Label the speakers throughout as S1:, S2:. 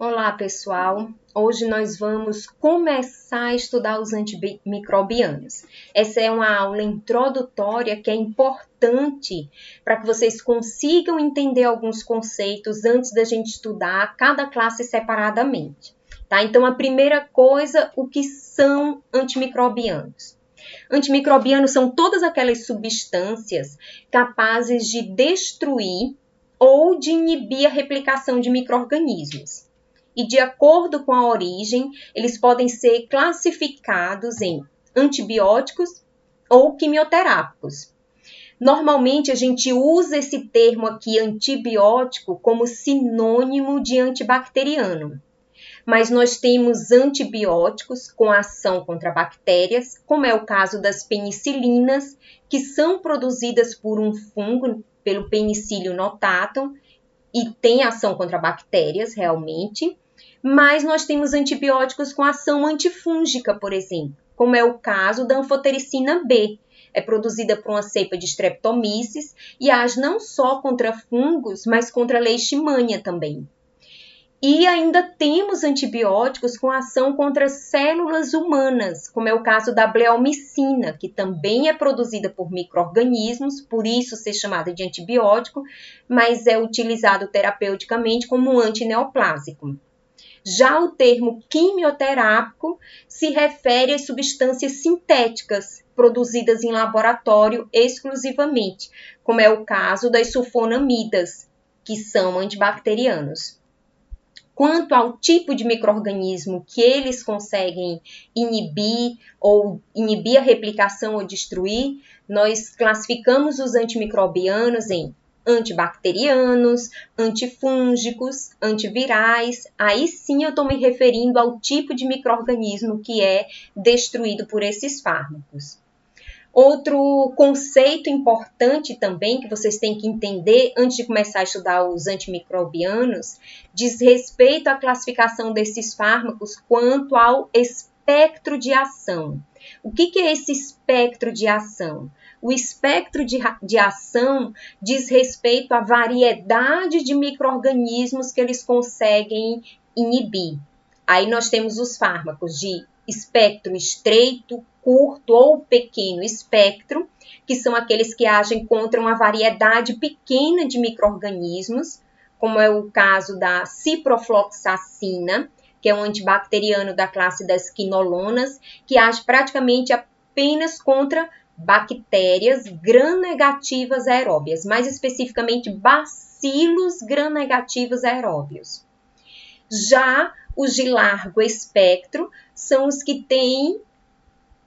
S1: Olá, pessoal! Hoje nós vamos começar a estudar os antimicrobianos. Essa é uma aula introdutória que é importante para que vocês consigam entender alguns conceitos antes da gente estudar cada classe separadamente. Tá? Então, a primeira coisa, o que são antimicrobianos? Antimicrobianos são todas aquelas substâncias capazes de destruir ou de inibir a replicação de micro-organismos. E de acordo com a origem, eles podem ser classificados em antibióticos ou quimioterápicos. Normalmente a gente usa esse termo aqui, antibiótico, como sinônimo de antibacteriano. Mas nós temos antibióticos com ação contra bactérias, como é o caso das penicilinas, que são produzidas por um fungo, pelo Penicillium notatum, e tem ação contra bactérias, realmente. Mas nós temos antibióticos com ação antifúngica, por exemplo, como é o caso da anfotericina B. É produzida por uma cepa de Streptomyces e age não só contra fungos, mas contra leishmania também. E ainda temos antibióticos com ação contra células humanas, como é o caso da bleomicina, que também é produzida por micro-organismos, por isso ser chamada de antibiótico, mas é utilizado terapeuticamente como um antineoplásico. Já o termo quimioterápico se refere às substâncias sintéticas produzidas em laboratório exclusivamente, como é o caso das sulfonamidas, que são antibacterianos. Quanto ao tipo de micro-organismo que eles conseguem inibir ou inibir a replicação ou destruir, nós classificamos os antimicrobianos em antibacterianos, antifúngicos, antivirais. Aí sim eu estou me referindo ao tipo de micro-organismo que é destruído por esses fármacos. Outro conceito importante também que vocês têm que entender antes de começar a estudar os antimicrobianos diz respeito à classificação desses fármacos quanto ao espectro de ação. O que é esse espectro de ação? O espectro de ação diz respeito à variedade de micro-organismos que eles conseguem inibir. Aí nós temos os fármacos de espectro estreito, curto ou pequeno espectro, que são aqueles que agem contra uma variedade pequena de micro-organismos, como é o caso da ciprofloxacina, que é um antibacteriano da classe das quinolonas, que age praticamente apenas contra bactérias gram-negativas aeróbias, mais especificamente bacilos gram-negativos aeróbios. Já os de largo espectro são os que têm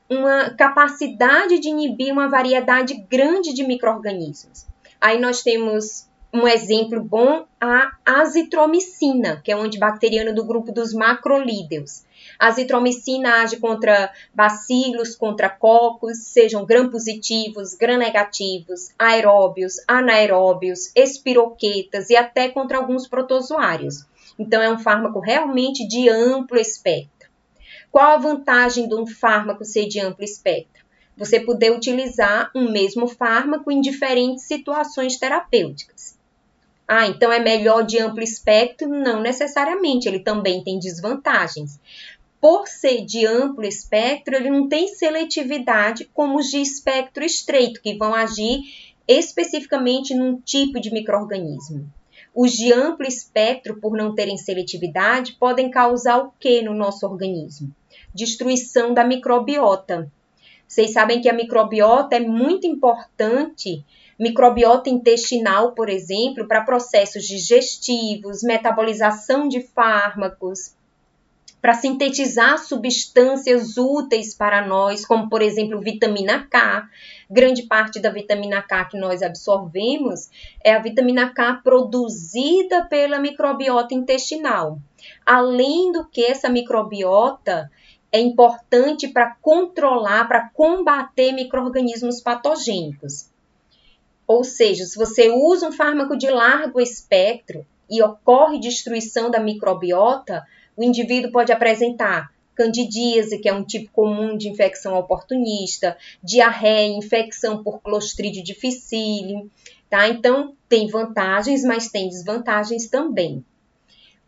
S1: uma capacidade de inibir uma variedade grande de micro-organismos. Aí nós temos um exemplo bom, a azitromicina, que é um antibacteriano do grupo dos macrolídeos. A azitromicina age contra bacilos, contra cocos, sejam gram-positivos, gram-negativos, aeróbios, anaeróbios, espiroquetas e até contra alguns protozoários. Então, é um fármaco realmente de amplo espectro. Qual a vantagem de um fármaco ser de amplo espectro? Você poder utilizar um mesmo fármaco em diferentes situações terapêuticas. Então é melhor de amplo espectro? Não necessariamente, ele também tem desvantagens. Por ser de amplo espectro, ele não tem seletividade como os de espectro estreito, que vão agir especificamente num tipo de micro-organismo. Os de amplo espectro, por não terem seletividade, podem causar o que no nosso organismo? Destruição da microbiota. Vocês sabem que a microbiota é muito importante, microbiota intestinal, por exemplo, para processos digestivos, metabolização de fármacos, para sintetizar substâncias úteis para nós, como, por exemplo, vitamina K. Grande parte da vitamina K que nós absorvemos é a vitamina K produzida pela microbiota intestinal. Além do que essa microbiota é importante para controlar, para combater micro-organismos patogênicos. Ou seja, se você usa um fármaco de largo espectro e ocorre destruição da microbiota, o indivíduo pode apresentar candidíase, que é um tipo comum de infecção oportunista, diarreia, infecção por Clostridium difficile, tá? Então, tem vantagens, mas tem desvantagens também.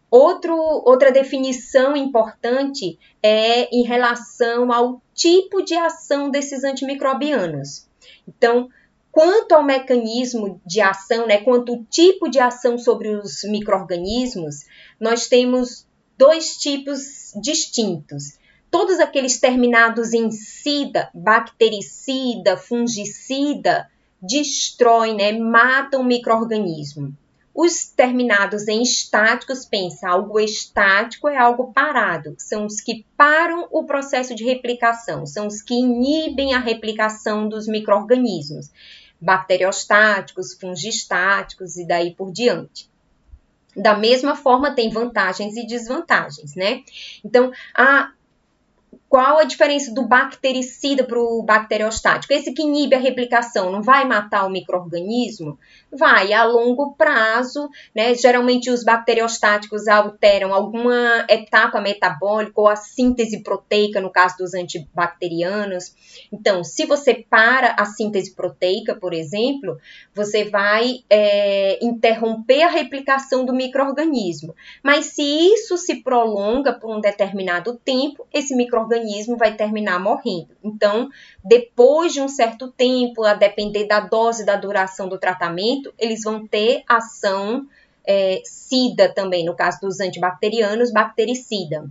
S1: Outra definição importante é em relação ao tipo de ação desses antimicrobianos. Então, quanto ao mecanismo de ação, né, quanto ao tipo de ação sobre os micro-organismos, nós temos dois tipos distintos. Todos aqueles terminados em cida, bactericida, fungicida, destroem, né, matam o micro-organismo. Os terminados em estáticos, pensa, algo estático é algo parado, são os que param o processo de replicação, são os que inibem a replicação dos micro-organismos, bacteriostáticos, fungistáticos e daí por diante. Da mesma forma, tem vantagens e desvantagens, né? Então, qual a diferença do bactericida para o bacteriostático? Esse que inibe a replicação não vai matar o micro-organismo? Vai, a longo prazo, né? Geralmente os bacteriostáticos alteram alguma etapa metabólica ou a síntese proteica, no caso dos antibacterianos. Então, se você para a síntese proteica, por exemplo, você vai interromper a replicação do micro-organismo. Mas se isso se prolonga por um determinado tempo, esse micro-organismo vai terminar morrendo. Então, depois de um certo tempo, a depender da dose, da duração do tratamento, eles vão ter ação SIDA também, no caso dos antibacterianos, bactericida.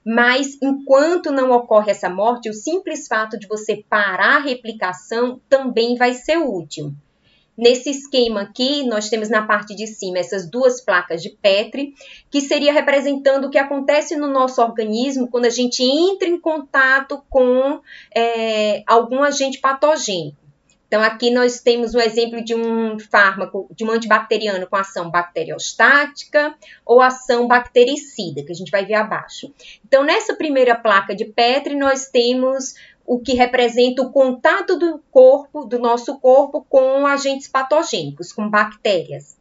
S1: Mas, enquanto não ocorre essa morte, o simples fato de você parar a replicação também vai ser útil. Nesse esquema aqui, nós temos na parte de cima essas duas placas de Petri, que seria representando o que acontece no nosso organismo quando a gente entra em contato com algum agente patogênico. Então, aqui nós temos um exemplo de um fármaco, de um antibacteriano com ação bacteriostática ou ação bactericida, que a gente vai ver abaixo. Então, nessa primeira placa de Petri, nós temos o que representa o contato do nosso corpo com agentes patogênicos, com bactérias.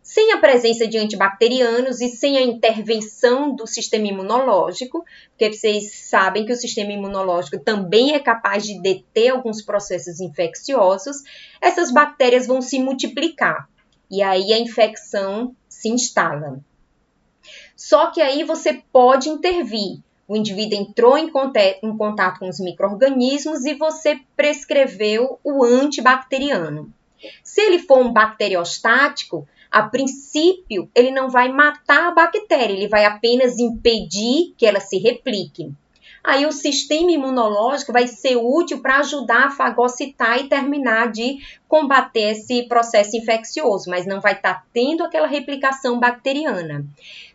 S1: Sem a presença de antibacterianos e sem a intervenção do sistema imunológico, porque vocês sabem que o sistema imunológico também é capaz de deter alguns processos infecciosos, essas bactérias vão se multiplicar e aí a infecção se instala. Só que aí você pode intervir. O indivíduo entrou em contato com os micro-organismos e você prescreveu o antibacteriano. Se ele for um bacteriostático, a princípio, ele não vai matar a bactéria, ele vai apenas impedir que ela se replique. Aí o sistema imunológico vai ser útil para ajudar a fagocitar e terminar de combater esse processo infeccioso, mas não vai estar tendo aquela replicação bacteriana.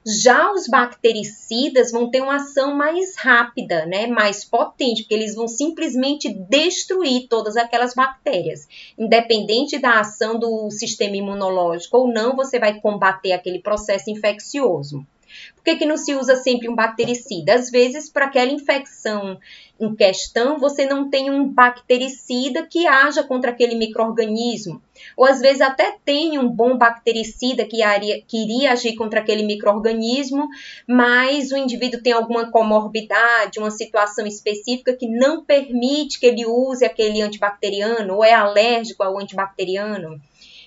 S1: Já os bactericidas vão ter uma ação mais rápida, né, mais potente, porque eles vão simplesmente destruir todas aquelas bactérias. Independente da ação do sistema imunológico ou não, você vai combater aquele processo infeccioso. Por que não se usa sempre um bactericida? Às vezes, para aquela infecção em questão, você não tem um bactericida que haja contra aquele micro-organismo. Ou às vezes até tem um bom bactericida que iria agir contra aquele micro-organismo, mas o indivíduo tem alguma comorbidade, uma situação específica que não permite que ele use aquele antibacteriano ou é alérgico ao antibacteriano.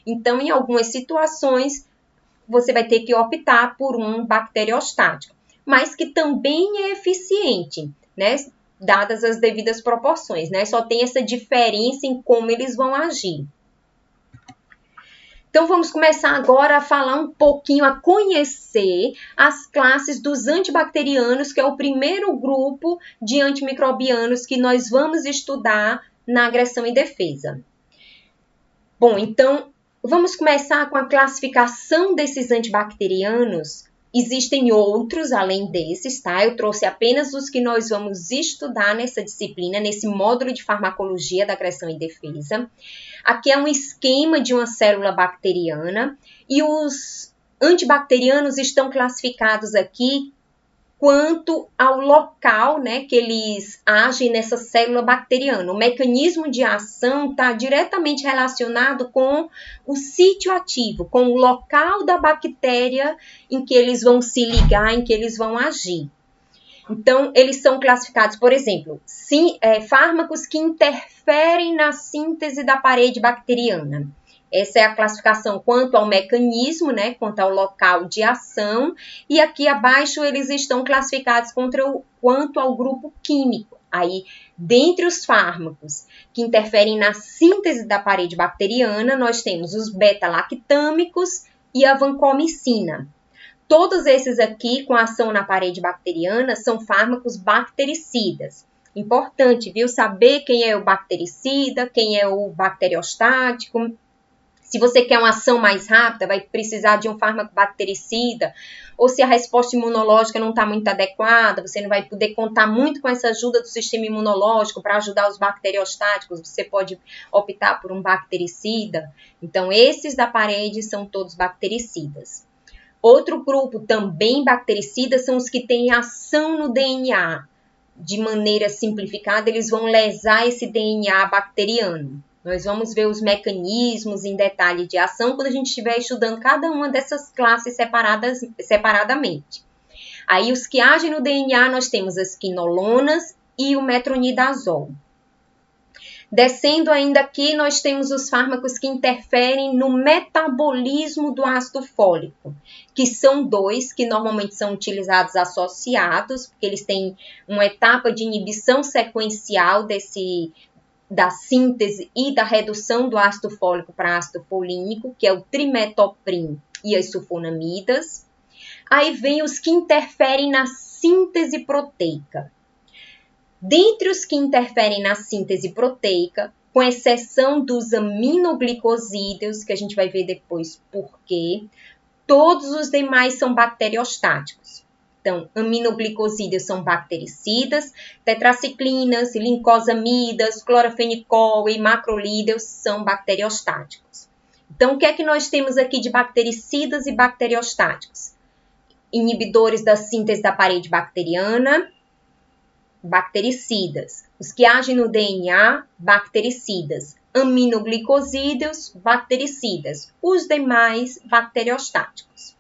S1: Então, em algumas situações, você vai ter que optar por um bacteriostático, mas que também é eficiente, né? Dadas as devidas proporções, né? Só tem essa diferença em como eles vão agir. Então, vamos começar agora a falar um pouquinho, a conhecer as classes dos antibacterianos, que é o primeiro grupo de antimicrobianos que nós vamos estudar na agressão e defesa. Bom, então, vamos começar com a classificação desses antibacterianos. Existem outros além desses, tá? Eu trouxe apenas os que nós vamos estudar nessa disciplina, nesse módulo de farmacologia da agressão e defesa. Aqui é um esquema de uma célula bacteriana e os antibacterianos estão classificados aqui quanto ao local, né, que eles agem nessa célula bacteriana. O mecanismo de ação está diretamente relacionado com o sítio ativo, com o local da bactéria em que eles vão se ligar, em que eles vão agir. Então, eles são classificados, por exemplo, fármacos que interferem na síntese da parede bacteriana. Essa é a classificação quanto ao mecanismo, né, quanto ao local de ação, e aqui abaixo eles estão classificados quanto ao grupo químico. Aí, dentre os fármacos que interferem na síntese da parede bacteriana, nós temos os beta-lactâmicos e a vancomicina. Todos esses aqui, com ação na parede bacteriana, são fármacos bactericidas. Importante, viu? Saber quem é o bactericida, quem é o bacteriostático. Se você quer uma ação mais rápida, vai precisar de um fármaco bactericida, ou se a resposta imunológica não está muito adequada, você não vai poder contar muito com essa ajuda do sistema imunológico para ajudar os bacteriostáticos, você pode optar por um bactericida. Então, esses da parede são todos bactericidas. Outro grupo também bactericida são os que têm ação no DNA. De maneira simplificada, eles vão lesar esse DNA bacteriano. Nós vamos ver os mecanismos em detalhe de ação quando a gente estiver estudando cada uma dessas classes separadamente. Aí, os que agem no DNA, nós temos as quinolonas e o metronidazol. Descendo ainda aqui, nós temos os fármacos que interferem no metabolismo do ácido fólico, que são dois que normalmente são utilizados associados, porque eles têm uma etapa de inibição sequencial da síntese e da redução do ácido fólico para ácido folínico, que é o trimetoprim e as sulfonamidas. Aí vem os que interferem na síntese proteica. Dentre os que interferem na síntese proteica, com exceção dos aminoglicosídeos, que a gente vai ver depois por quê, todos os demais são bacteriostáticos. Então, aminoglicosídeos são bactericidas, tetraciclinas, lincosamidas, clorafenicol e macrolídeos são bacteriostáticos. Então, o que é que nós temos aqui de bactericidas e bacteriostáticos? Inibidores da síntese da parede bacteriana, bactericidas. Os que agem no DNA, bactericidas. Aminoglicosídeos, bactericidas. Os demais, bacteriostáticos.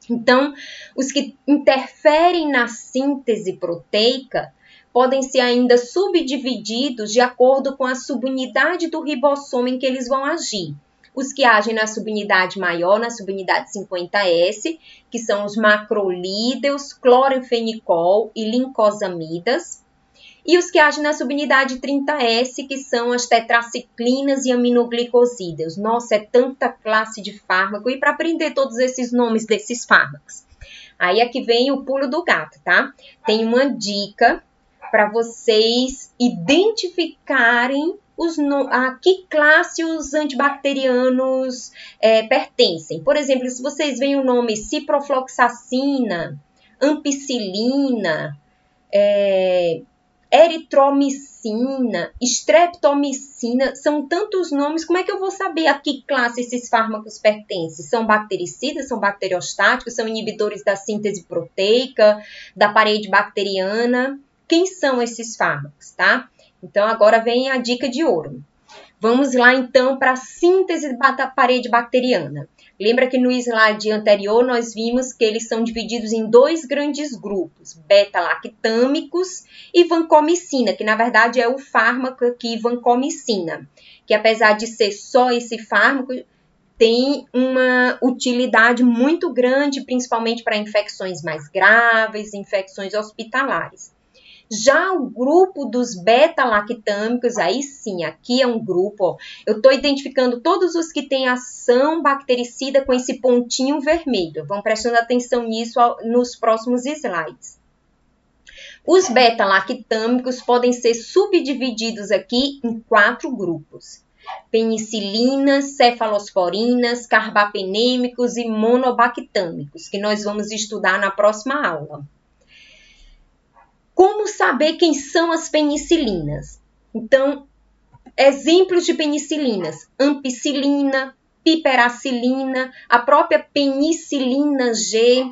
S1: Então, os que interferem na síntese proteica podem ser ainda subdivididos de acordo com a subunidade do ribossomo em que eles vão agir. Os que agem na subunidade maior, na subunidade 50S, que são os macrolídeos, cloranfenicol e lincosamidas. E os que agem na subunidade 30S, que são as tetraciclinas e aminoglicosídeos. Nossa, é tanta classe de fármaco. E para aprender todos esses nomes desses fármacos? Aí aqui vem o pulo do gato, tá? Tem uma dica para vocês identificarem a que classe os antibacterianos pertencem. Por exemplo, se vocês veem o nome ciprofloxacina, ampicilina, eritromicina, streptomicina, são tantos nomes, como é que eu vou saber a que classe esses fármacos pertencem? São bactericidas, são bacteriostáticos, são inibidores da síntese proteica, da parede bacteriana? Quem são esses fármacos, tá? Então, agora vem a dica de ouro. Vamos lá, então, para a síntese da parede bacteriana. Lembra que no slide anterior nós vimos que eles são divididos em dois grandes grupos, beta-lactâmicos e vancomicina, que na verdade é o fármaco aqui, vancomicina, que apesar de ser só esse fármaco, tem uma utilidade muito grande, principalmente para infecções mais graves, infecções hospitalares. Já o grupo dos beta-lactâmicos, aí sim, aqui é um grupo, ó, eu estou identificando todos os que têm ação bactericida com esse pontinho vermelho. Vão prestando atenção nisso nos próximos slides. Os beta-lactâmicos podem ser subdivididos aqui em 4 grupos. Penicilinas, cefalosporinas, carbapenêmicos e monobactâmicos, que nós vamos estudar na próxima aula. Como saber quem são as penicilinas? Então, exemplos de penicilinas: ampicilina, piperacilina, a própria penicilina G.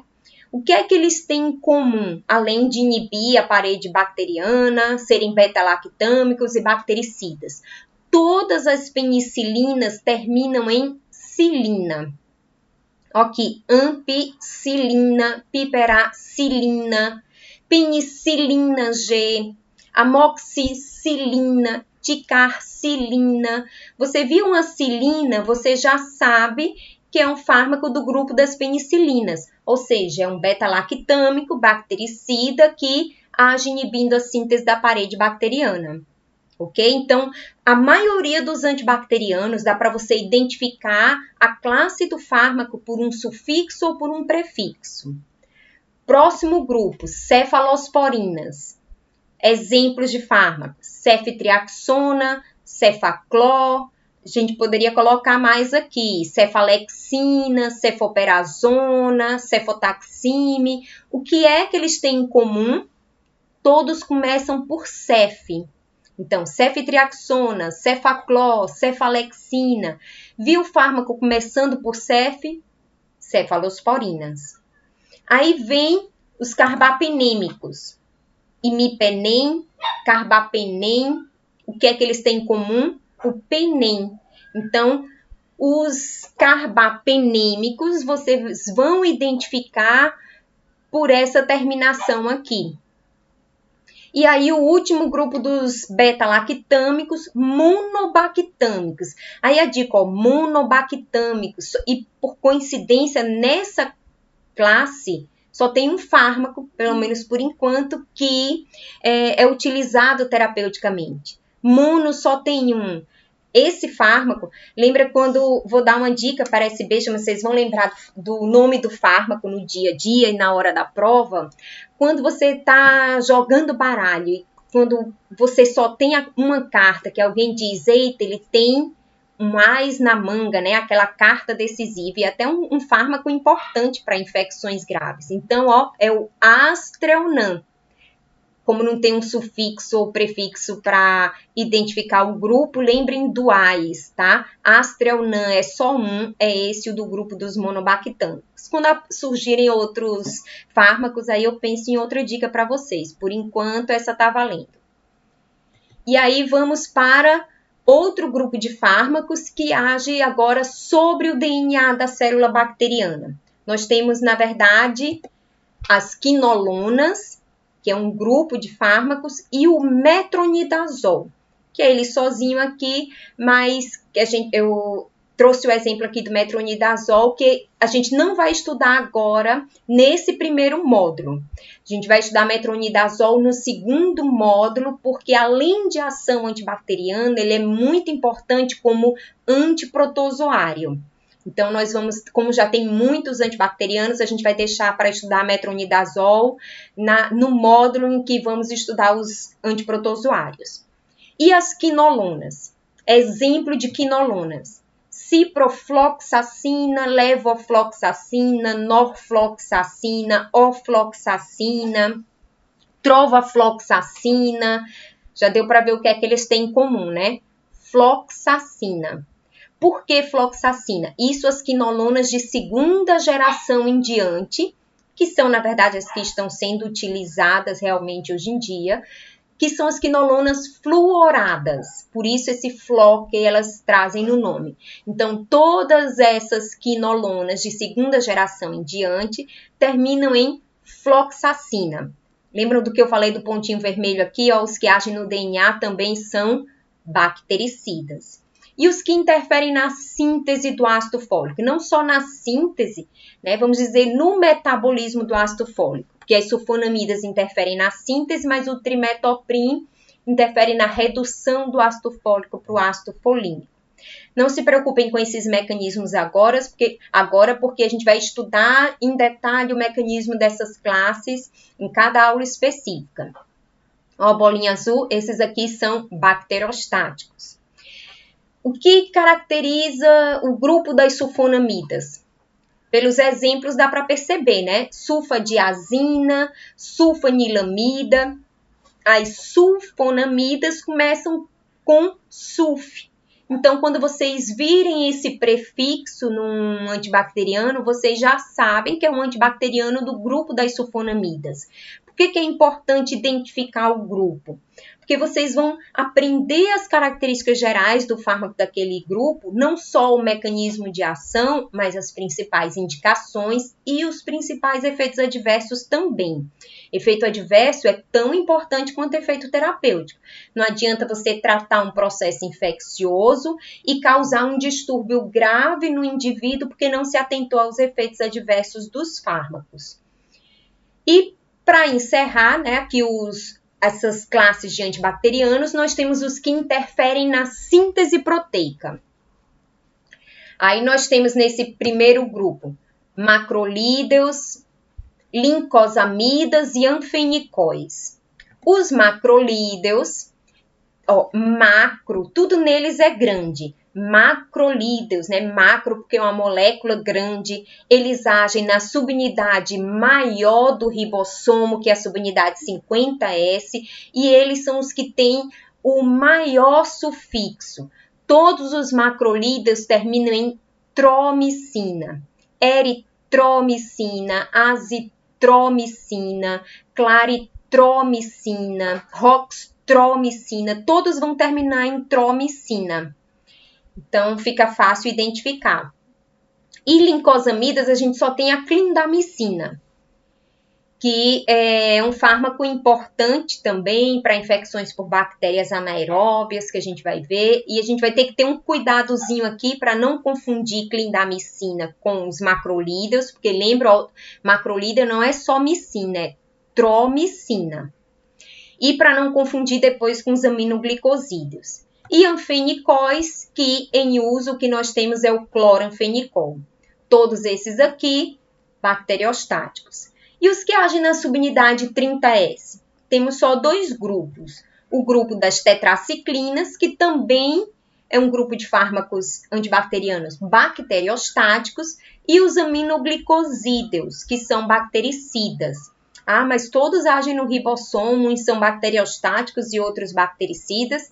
S1: O que é que eles têm em comum, além de inibir a parede bacteriana, serem beta-lactâmicos e bactericidas? Todas as penicilinas terminam em cilina. Aqui, ampicilina, piperacilina, penicilina G, amoxicilina, ticarcilina. Você viu uma cilina, você já sabe que é um fármaco do grupo das penicilinas, ou seja, é um beta-lactâmico bactericida que age inibindo a síntese da parede bacteriana. Ok? Então, a maioria dos antibacterianos dá para você identificar a classe do fármaco por um sufixo ou por um prefixo. Próximo grupo, cefalosporinas. Exemplos de fármacos, ceftriaxona, cefaclor, a gente poderia colocar mais aqui, cefalexina, cefoperazona, cefotaxime. O que é que eles têm em comum? Todos começam por cef. Então, ceftriaxona, cefaclor, cefalexina. Viu o fármaco começando por cef? Cefalosporinas. Aí vem os carbapenêmicos. Imipenem, carbapenem. O que é que eles têm em comum? O penem. Então, os carbapenêmicos vocês vão identificar por essa terminação aqui. E aí o último grupo dos beta-lactâmicos, monobactâmicos. Aí a dica, ó, monobactâmicos. E por coincidência, nessa classe, só tem um fármaco, pelo menos por enquanto, que é utilizado terapeuticamente. Mono só tem um. Esse fármaco, lembra quando, vou dar uma dica, parece besta, mas vocês vão lembrar do nome do fármaco no dia a dia e na hora da prova. Quando você está jogando baralho e quando você só tem uma carta que alguém diz, eita, ele tem um ás na manga, né? Aquela carta decisiva e até um fármaco importante para infecções graves. Então, ó, é o Astreonan. Como não tem um sufixo ou prefixo para identificar o grupo, lembrem do ás, tá? Astreonan é só um, é esse o do grupo dos monobactâmicos. Quando surgirem outros fármacos, aí eu penso em outra dica para vocês. Por enquanto, essa tá valendo. E aí vamos para outro grupo de fármacos que age agora sobre o DNA da célula bacteriana. Nós temos, na verdade, as quinolonas, que é um grupo de fármacos, e o metronidazol, que é ele sozinho aqui, mas eu trouxe o exemplo aqui do metronidazol, que a gente não vai estudar agora nesse primeiro módulo. A gente vai estudar metronidazol no segundo módulo, porque além de ação antibacteriana, ele é muito importante como antiprotozoário. Então, nós vamos, como já tem muitos antibacterianos, a gente vai deixar para estudar metronidazol no módulo em que vamos estudar os antiprotozoários. E as quinolonas? Exemplo de quinolonas. Ciprofloxacina, levofloxacina, norfloxacina, ofloxacina, trovafloxacina. Já deu para ver o que é que eles têm em comum, né? Floxacina. Por que floxacina? Isso as quinolonas de segunda geração em diante, que são, na verdade, as que estão sendo utilizadas realmente hoje em dia, que são as quinolonas fluoradas. Por isso esse flo que elas trazem no nome. Então, todas essas quinolonas de segunda geração em diante terminam em floxacina. Lembram do que eu falei do pontinho vermelho aqui? Ó, os que agem no DNA também são bactericidas. E os que interferem na síntese do ácido fólico, não só na síntese, né, vamos dizer, no metabolismo do ácido fólico, porque as sulfonamidas interferem na síntese, mas o trimetoprim interfere na redução do ácido fólico para o ácido folínico. Não se preocupem com esses mecanismos agora, porque a gente vai estudar em detalhe o mecanismo dessas classes em cada aula específica. Ó, bolinha azul, esses aqui são bacterostáticos. O que caracteriza o grupo das sulfonamidas? Pelos exemplos dá para perceber, né? Sulfadiazina, sulfanilamida. As sulfonamidas começam com sulf. Então, quando vocês virem esse prefixo num antibacteriano, vocês já sabem que é um antibacteriano do grupo das sulfonamidas. Por que é importante identificar o grupo? Porque vocês vão aprender as características gerais do fármaco daquele grupo, não só o mecanismo de ação, mas as principais indicações e os principais efeitos adversos também. Efeito adverso é tão importante quanto efeito terapêutico. Não adianta você tratar um processo infeccioso e causar um distúrbio grave no indivíduo porque não se atentou aos efeitos adversos dos fármacos. E para encerrar, né, aqui essas classes de antibacterianos, nós temos os que interferem na síntese proteica. Aí nós temos nesse primeiro grupo macrolídeos, lincosamidas e anfenicóis. Os macrolídeos, macro, tudo neles é grande. Macrolídeos, né? Macro porque é uma molécula grande, eles agem na subunidade maior do ribossomo, que é a subunidade 50S, e eles são os que têm o maior sufixo. Todos os macrolídeos terminam em tromicina, eritromicina, azitromicina, claritromicina, roxtromicina, todos vão terminar em tromicina. Então, fica fácil identificar. E lincosamidas, a gente só tem a clindamicina, que é um fármaco importante também para infecções por bactérias anaeróbias, que a gente vai ver. E a gente vai ter que ter um cuidadozinho aqui para não confundir clindamicina com os macrolídeos, porque lembra, macrolídeo não é só micina, é tromicina. E para não confundir depois com os aminoglicosídeos. E anfenicóis, que em uso o que nós temos é o cloranfenicol. Todos esses aqui, bacteriostáticos. E os que agem na subunidade 30S? Temos só dois grupos. O grupo das tetraciclinas, que também é um grupo de fármacos antibacterianos bacteriostáticos, e os aminoglicosídeos, que são bactericidas. Ah, mas todos agem no ribossomo, uns são bacteriostáticos e outros bactericidas.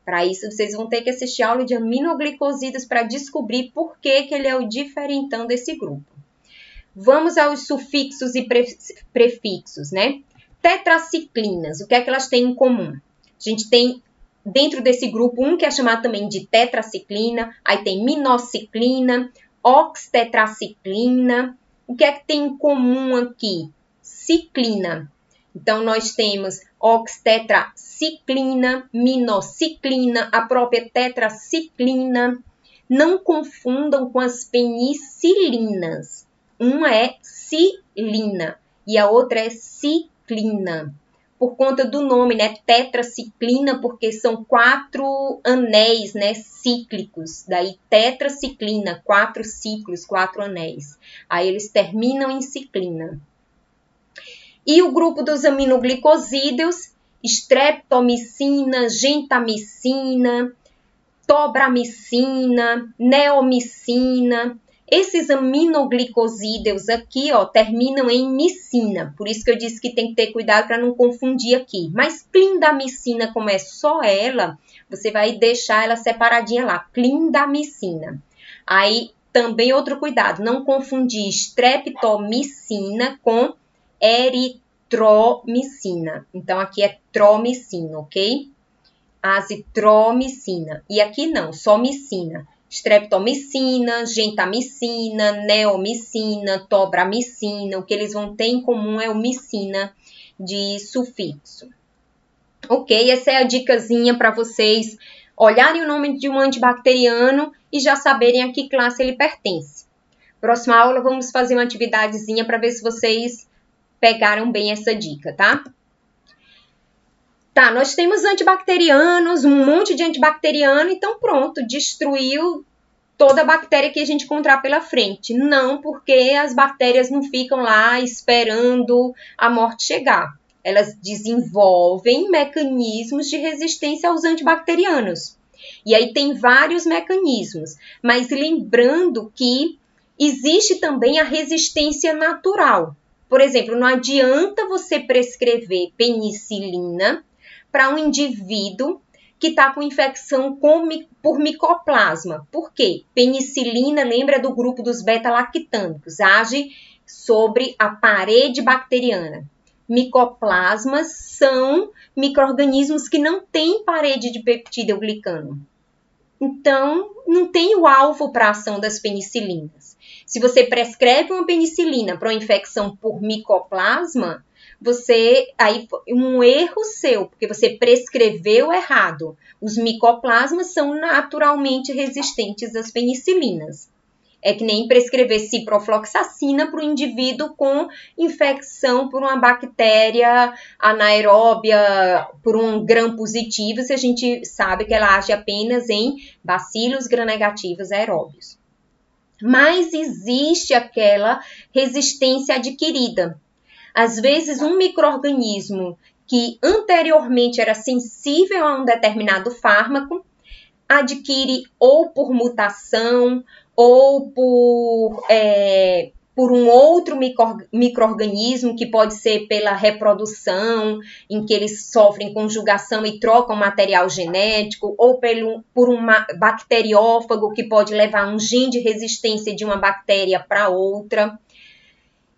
S1: Para isso, vocês vão ter que assistir a aula de aminoglicosídeos para descobrir por que ele é o diferentão desse grupo. Vamos aos sufixos e prefixos, né? Tetraciclinas, o que é que elas têm em comum? A gente tem dentro desse grupo um que é chamado também de tetraciclina, aí tem minociclina, oxtetraciclina. O que é que tem em comum aqui? Ciclina. Então, nós temos oxtetraciclina, minociclina, a própria tetraciclina. Não confundam com as penicilinas. Uma é cilina e a outra é ciclina. Por conta do nome, né? Tetraciclina, porque são 4 anéis, né? Cíclicos. Daí tetraciclina, 4 ciclos, 4 anéis. Aí eles terminam em ciclina. E o grupo dos aminoglicosídeos, streptomicina, gentamicina, tobramicina, neomicina. Esses aminoglicosídeos aqui, ó, terminam em micina. Por isso que eu disse que tem que ter cuidado para não confundir aqui. Mas clindamicina, como é só ela, você vai deixar ela separadinha lá. Clindamicina. Aí, também outro cuidado, não confundir streptomicina com eritromicina. Então, aqui é tromicina, ok? Azitromicina. E aqui não, só micina. Streptomicina, gentamicina, neomicina, tobramicina. O que eles vão ter em comum é o micina de sufixo. Ok? Essa é a dicasinha para vocês olharem o nome de um antibacteriano e já saberem a que classe ele pertence. Próxima aula, vamos fazer uma atividadezinha para ver se vocês pegaram bem essa dica, tá? Tá, nós temos antibacterianos, um monte de antibacteriano, então pronto, destruiu toda a bactéria que a gente encontrar pela frente. Não, porque as bactérias não ficam lá esperando a morte chegar. Elas desenvolvem mecanismos de resistência aos antibacterianos. E aí tem vários mecanismos, mas lembrando que existe também a resistência natural. Por exemplo, não adianta você prescrever penicilina para um indivíduo que está com infecção por micoplasma. Por quê? Penicilina, lembra do grupo dos beta-lactâmicos, age sobre a parede bacteriana. micoplasmas são micro-organismos que não têm parede de peptidoglicano. Então, não tem o alvo para a ação das penicilinas. Se você prescreve uma penicilina para uma infecção por micoplasma, aí um erro seu, porque você prescreveu errado. Os micoplasmas são naturalmente resistentes às penicilinas. É que nem prescrever ciprofloxacina para o indivíduo com infecção por uma bactéria anaeróbia, por um gram-positivo, se a gente sabe que ela age apenas em bacilos gram-negativos aeróbios. Mas existe aquela resistência adquirida. Às vezes, um micro-organismo que anteriormente era sensível a um determinado fármaco, adquire ou por mutação ou por um outro micro-organismo, que pode ser pela reprodução, em que eles sofrem conjugação e trocam material genético, ou por um bacteriófago, que pode levar um gene de resistência de uma bactéria para outra.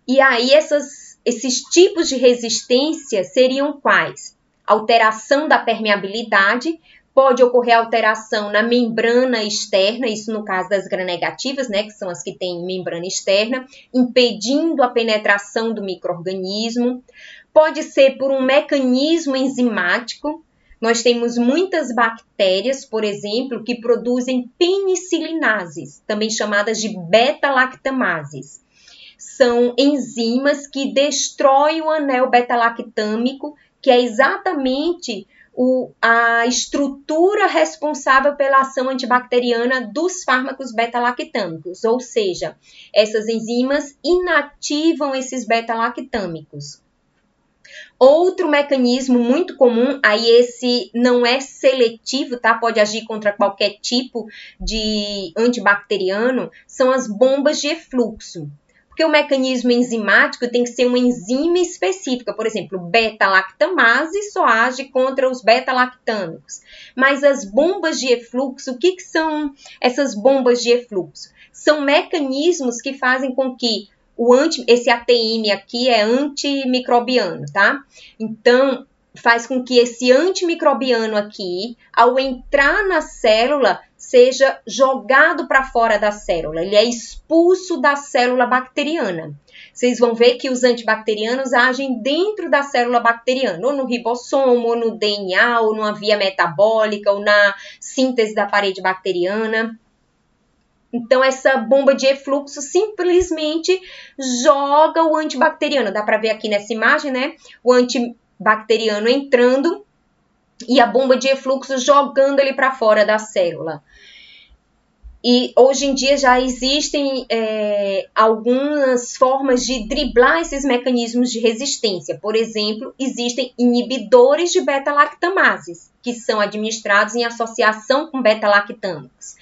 S1: E aí, esses tipos de resistência seriam quais? Alteração da permeabilidade. Pode ocorrer alteração na membrana externa, isso no caso das gram-negativas, né, que são as que têm membrana externa, impedindo a penetração do micro-organismo. Pode ser por um mecanismo enzimático. Nós temos muitas bactérias, por exemplo, que produzem penicilinases, também chamadas de beta-lactamases. São enzimas que destroem o anel beta-lactâmico, que é exatamente a estrutura responsável pela ação antibacteriana dos fármacos beta-lactâmicos, ou seja, essas enzimas inativam esses beta-lactâmicos. Outro mecanismo muito comum, aí esse não é seletivo, tá? Pode agir contra qualquer tipo de antibacteriano, são as bombas de efluxo. Porque o mecanismo enzimático tem que ser uma enzima específica. Por exemplo, beta-lactamase só age contra os beta-lactâmicos. Mas as bombas de efluxo, o que são essas bombas de efluxo? São mecanismos que fazem com que esse ATM aqui é antimicrobiano, tá? Então, faz com que esse antimicrobiano aqui, ao entrar na célula, seja jogado para fora da célula. Ele é expulso da célula bacteriana. Vocês vão ver que os antibacterianos agem dentro da célula bacteriana, ou no ribossomo, ou no DNA, ou numa via metabólica, ou na síntese da parede bacteriana. Então, essa bomba de efluxo simplesmente joga o antibacteriano. Dá para ver aqui nessa imagem, né? O antibacteriano entrando e a bomba de efluxo jogando ele para fora da célula. E hoje em dia já existem algumas formas de driblar esses mecanismos de resistência. Por exemplo, existem inibidores de beta-lactamases, que são administrados em associação com beta-lactâmicos.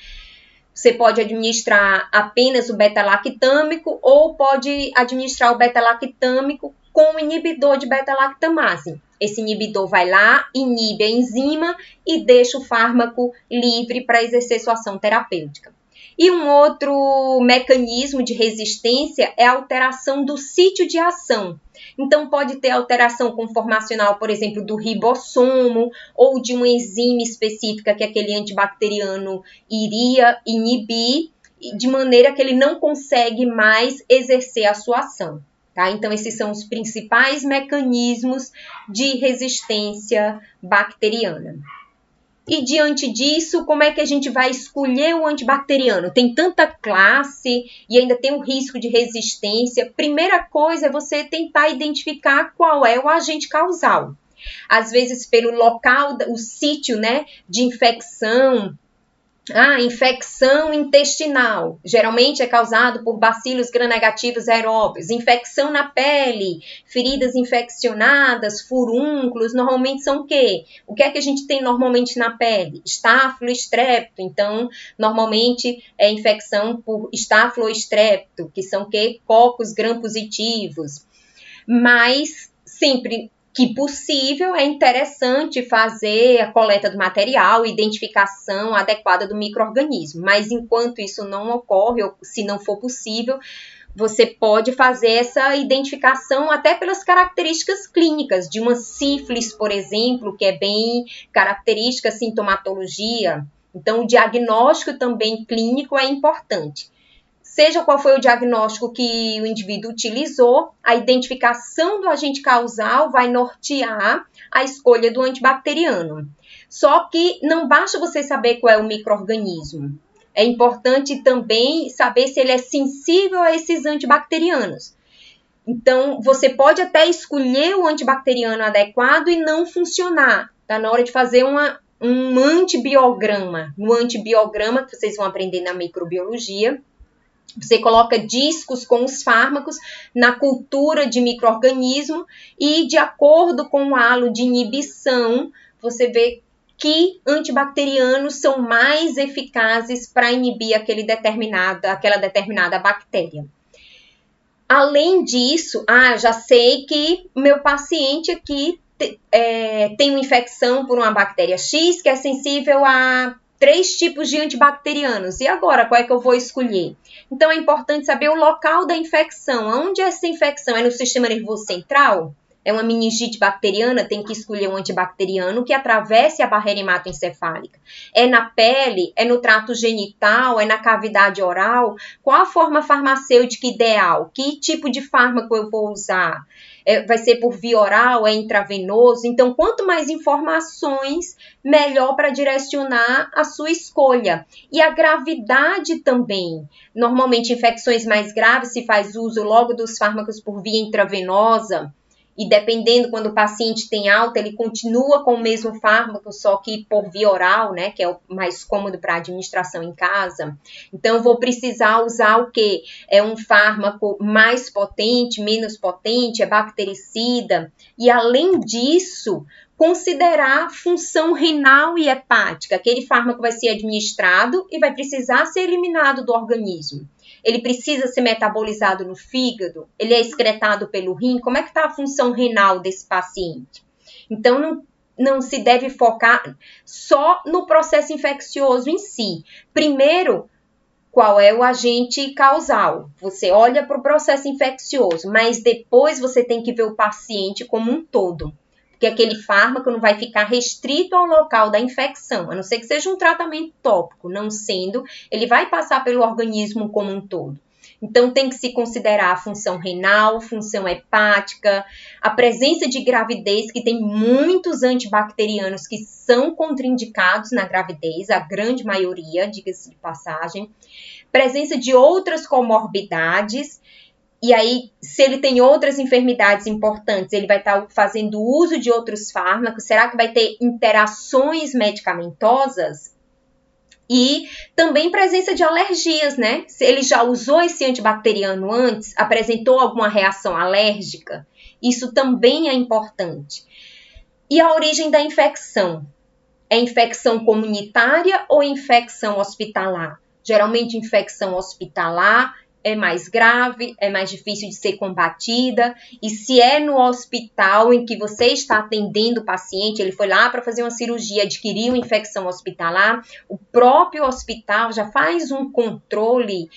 S1: Você pode administrar apenas o beta-lactâmico ou pode administrar o beta-lactâmico com o inibidor de beta-lactamase. Esse inibidor vai lá, inibe a enzima e deixa o fármaco livre para exercer sua ação terapêutica. E um outro mecanismo de resistência é a alteração do sítio de ação. Então, pode ter alteração conformacional, por exemplo, do ribossomo ou de uma enzima específica que aquele antibacteriano iria inibir, de maneira que ele não consegue mais exercer a sua ação. Tá? Então, esses são os principais mecanismos de resistência bacteriana. E diante disso, como é que a gente vai escolher o antibacteriano? Tem tanta classe e ainda tem o risco de resistência. Primeira coisa é você tentar identificar qual é o agente causal. Às vezes, pelo local, o sítio, né, de infecção. Infecção intestinal, geralmente é causado por bacilos gram-negativos aeróbios. Infecção na pele, feridas infeccionadas, furúnculos, normalmente são o quê? O que é que a gente tem normalmente na pele? Estáfilo, estrepto. Então, normalmente é infecção por estáfilo ou estrepto, que são o quê? Cocos gram-positivos. Mas sempre que possível, é interessante fazer a coleta do material, identificação adequada do micro-organismo. Mas enquanto isso não ocorre, ou se não for possível, você pode fazer essa identificação até pelas características clínicas de uma sífilis, por exemplo, que é bem característica, sintomatologia. Então, o diagnóstico também clínico é importante. Seja qual foi o diagnóstico que o indivíduo utilizou, a identificação do agente causal vai nortear a escolha do antibacteriano. Só que não basta você saber qual é o micro-organismo. É importante também saber se ele é sensível a esses antibacterianos. Então, você pode até escolher o antibacteriano adequado e não funcionar. Tá na hora de fazer um antibiograma. No antibiograma, que vocês vão aprender na microbiologia, você coloca discos com os fármacos na cultura de micro-organismo e, de acordo com o halo de inibição, você vê que antibacterianos são mais eficazes para inibir aquela determinada bactéria. Além disso, já sei que meu paciente aqui tem uma infecção por uma bactéria X que é sensível a 3 tipos de antibacterianos. E agora, qual é que eu vou escolher? Então, é importante saber o local da infecção. Onde é essa infecção? É no sistema nervoso central? É uma meningite bacteriana? Tem que escolher um antibacteriano que atravesse a barreira hematoencefálica. É na pele? É no trato genital? É na cavidade oral? Qual a forma farmacêutica ideal? Que tipo de fármaco eu vou usar? Vai ser por via oral? É intravenoso? Então, quanto mais informações, melhor para direcionar a sua escolha. E a gravidade também. Normalmente, infecções mais graves se faz uso logo dos fármacos por via intravenosa. E dependendo, quando o paciente tem alta, ele continua com o mesmo fármaco, só que por via oral, né, que é o mais cômodo para administração em casa. Então, eu vou precisar usar o quê? É um fármaco mais potente, menos potente, é bactericida. E, além disso, considerar função renal e hepática. Aquele fármaco vai ser administrado e vai precisar ser eliminado do organismo. Ele precisa ser metabolizado no fígado? Ele é excretado pelo rim? Como é que está a função renal desse paciente? Então, não se deve focar só no processo infeccioso em si. Primeiro, qual é o agente causal? Você olha para o processo infeccioso, mas depois você tem que ver o paciente como um todo. Porque aquele fármaco não vai ficar restrito ao local da infecção, a não ser que seja um tratamento tópico. Não sendo, ele vai passar pelo organismo como um todo. Então, tem que se considerar a função renal, função hepática, a presença de gravidez, que tem muitos antibacterianos que são contraindicados na gravidez, a grande maioria, diga-se de passagem, presença de outras comorbidades. E aí, se ele tem outras enfermidades importantes, ele vai estar fazendo uso de outros fármacos. Será que vai ter interações medicamentosas? E também presença de alergias, né? Se ele já usou esse antibacteriano antes, apresentou alguma reação alérgica, isso também é importante. E a origem da infecção? É infecção comunitária ou infecção hospitalar? Geralmente, infecção hospitalar é mais grave, é mais difícil de ser combatida. E se é no hospital em que você está atendendo o paciente, ele foi lá para fazer uma cirurgia, adquiriu uma infecção hospitalar, o próprio hospital já faz um controle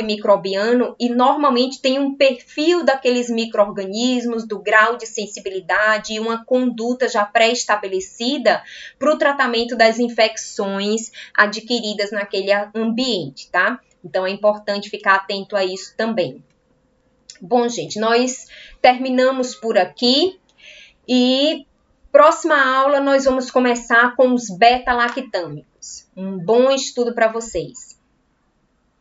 S1: microbiano e normalmente tem um perfil daqueles micro-organismos, do grau de sensibilidade e uma conduta já pré-estabelecida para o tratamento das infecções adquiridas naquele ambiente, tá? Então, é importante ficar atento a isso também. Bom, gente, nós terminamos por aqui e próxima aula nós vamos começar com os beta-lactâmicos. Um bom estudo para vocês.